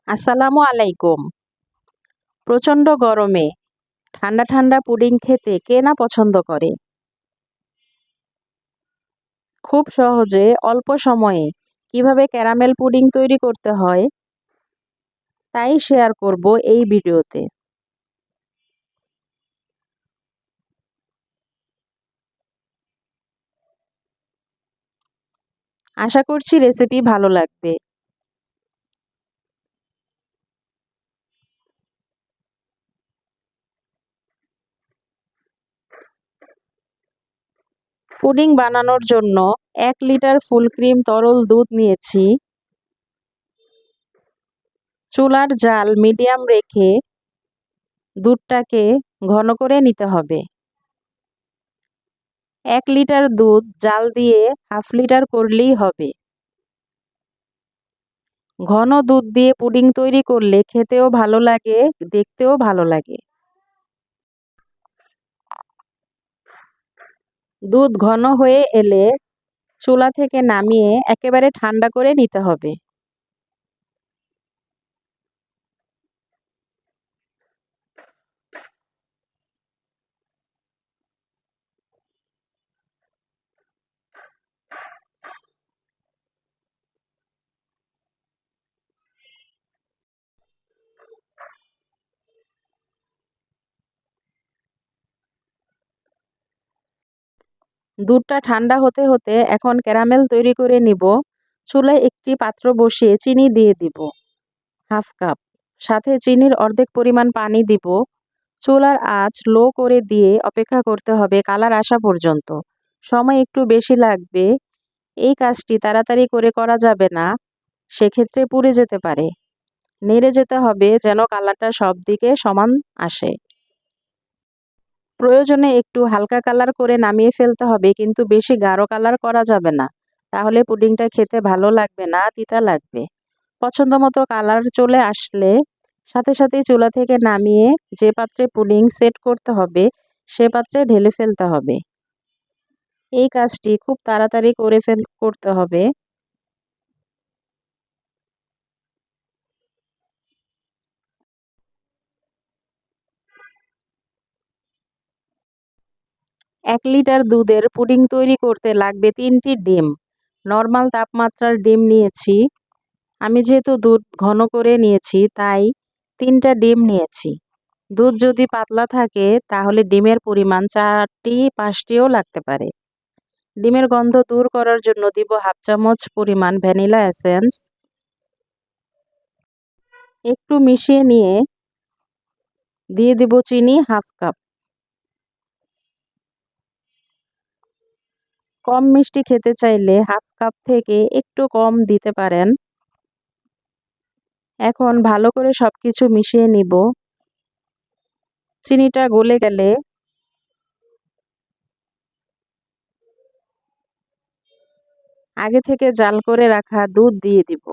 আসসালামু আলাইকুম। প্রচণ্ড গরমে ঠান্ডা ঠান্ডা পুডিং খেতে কে না পছন্দ করে। খুব সহজে অল্প সময়ে কিভাবে ক্যারামেল পুডিং তৈরি করতে হয় তাই শেয়ার করব এই ভিডিওতে। আশা করছি রেসিপি ভালো লাগবে। পুডিং বানানোর জন্য 1 লিটার ফুল ক্রিম তরল দুধ নিয়েছি। চুলার জাল মিডিয়াম রেখে দুধটাকে ঘন করে নিতে হবে। 1 লিটার দুধ জাল দিয়ে হাফ লিটার করলেই হবে। ঘন দুধ দিয়ে পুডিং তৈরি করলে খেতেও ভালো লাগে, দেখতেও ভালো লাগে। দুধ ঘন হয়ে এলে চুলা থেকে নামিয়ে একেবারে ঠান্ডা করে নিতে হবে। দুধটা ঠান্ডা হতে হতে এখন ক্যারামেল তৈরি করে নিব। চুলায় একটি পাত্র বসিয়ে চিনি দিয়ে দিব হাফ কাপ। সাথে চিনির অর্ধেক পরিমাণ পানি দিব। চুলার আঁচ লো করে দিয়ে অপেক্ষা করতে হবে কালার আসা পর্যন্ত। সময় একটু বেশি লাগবে। এই কাজটি তাড়াতাড়ি করে করা যাবে না, সেক্ষেত্রে পুড়ে যেতে পারে। নেড়ে যেতে হবে যেন কালারটা সব দিকে সমান আসে। প্রয়োজনে একটু হালকা কালার করে নামিয়ে ফেলতে হবে, কিন্তু বেশি গাঢ় কালার করা যাবে না, তাহলে পুডিংটা খেতে ভালো লাগবে না, তিতা লাগবে। পছন্দ মতো কালার চলে আসলে সাথে সাথেই চুলা থেকে নামিয়ে যে পাত্রে পুডিং সেট করতে হবে সে পাত্রে ঢেলে ফেলতে হবে। এই কাজটি খুব তাড়াতাড়ি করতে হবে। 1 লিটার দুধের পুডিং তৈরি করতে লাগবে 3টি ডিম। নরমাল তাপমাত্রার ডিম নিয়েছি। আমি যেহেতু দুধ ঘন করে নিয়েছি তাই 3টা ডিম নিয়েছি। দুধ যদি পাতলা থাকে তাহলে ডিমের পরিমাণ 4টি 5টিও লাগতে পারে। ডিমের গন্ধ দূর করার জন্য দিব হাফ চামচ পরিমাণ ভ্যানিলা এসেন্স। একটু মিশিয়ে নিয়ে দিয়ে দিব চিনি হাফ কাপ। কম মিষ্টি খেতে চাইলে হাফ কাপ থেকে একটু কম দিতে পারেন। এখন ভালো করে সবকিছু মিশিয়ে নিব। চিনিটা গলে গেলে আগে থেকে জাল করে রাখা দুধ দিয়ে দিব।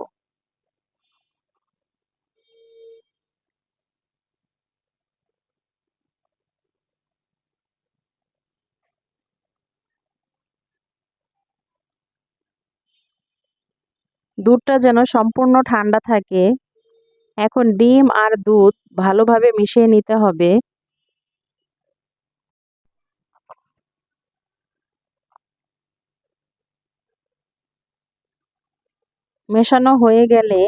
দুধটা যেন সম্পূর্ণ ঠান্ডা থাকে। এখন ডিম আর দুধ ভালোভাবে মিশিয়ে নিতে হবে। মেশানো হয়ে গেলে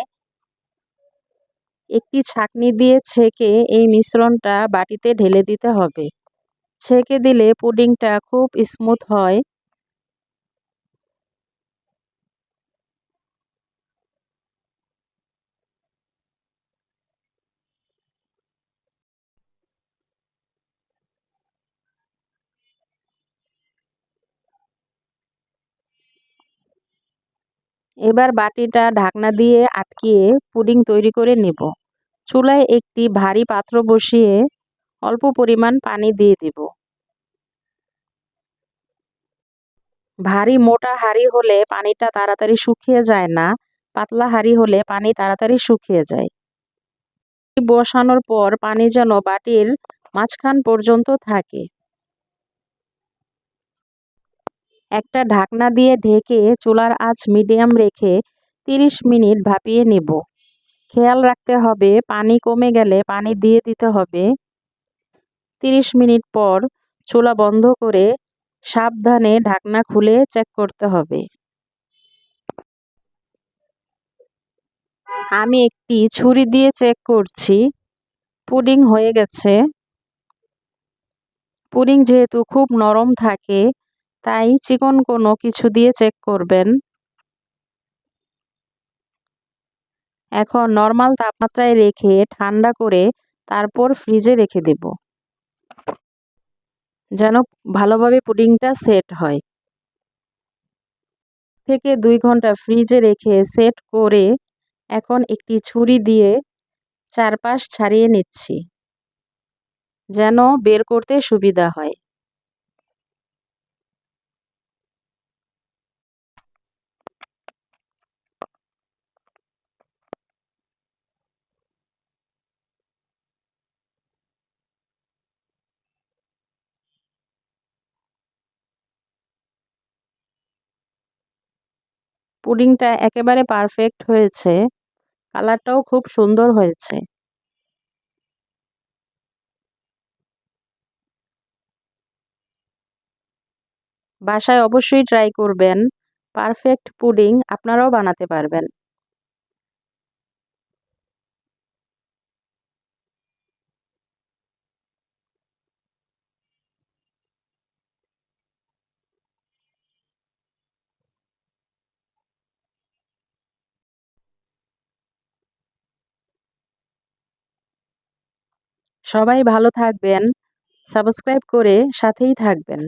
একটি ছাঁকনি দিয়ে ছেঁকে এই মিশ্রণটা বাটিতে ঢেলে দিতে হবে। ছেঁকে দিলে পুডিংটা খুব স্মুথ হয়। এবার বাটিটা ঢাকনা দিয়ে আটকিয়ে পুডিং তৈরি করে নেব। চুলায় একটি ভারী পাত্র বসিয়ে অল্প পরিমাণ পানি দিয়ে দিব। ভারী মোটা হাঁড়ি হলে পানিটা তাড়াতাড়ি শুকিয়ে যায় না, পাতলা হাঁড়ি হলে পানি তাড়াতাড়ি শুকিয়ে যায়। বসানোর পর পানি যেন বাটির মাঝখান পর্যন্ত থাকে। একটা ঢাকনা দিয়ে ঢেকে চুলার আঁচ মিডিয়াম রেখে 30 মিনিট ভাপিয়ে নেব। খেয়াল রাখতে হবে পানি কমে গেলে পানি দিয়ে দিতে হবে। 30 মিনিট পর চুলা বন্ধ করে সাবধানে ঢাকনা খুলে চেক করতে হবে। আমি একটি ছুরি দিয়ে চেক করছি। পুডিং হয়ে গেছে। পুডিং যেহেতু খুব নরম থাকে, তাই চিকন কোনো কিছু দিয়ে চেক করবেন। এখন নরমাল তাপমাত্রায় রেখে ঠান্ডা করে তারপর ফ্রিজে রেখে দেব, যেন ভালোভাবে পুডিংটা সেট হয়। থেকে 2 ঘন্টা ফ্রিজে রেখে সেট করে এখন একটি ছুরি দিয়ে চারপাশ ছাড়িয়ে নিচ্ছি, যেন বের করতে সুবিধা হয়। পুডিংটা একেবারে পারফেক্ট হয়েছে। কালারটাও খুব সুন্দর হয়েছে। বাসায় অবশ্যই ট্রাই করবেন। পারফেক্ট পুডিং আপনারাও বানাতে পারবেন। সবাই ভালো থাকবেন। সাবস্ক্রাইব করে সাথেই থাকবেন।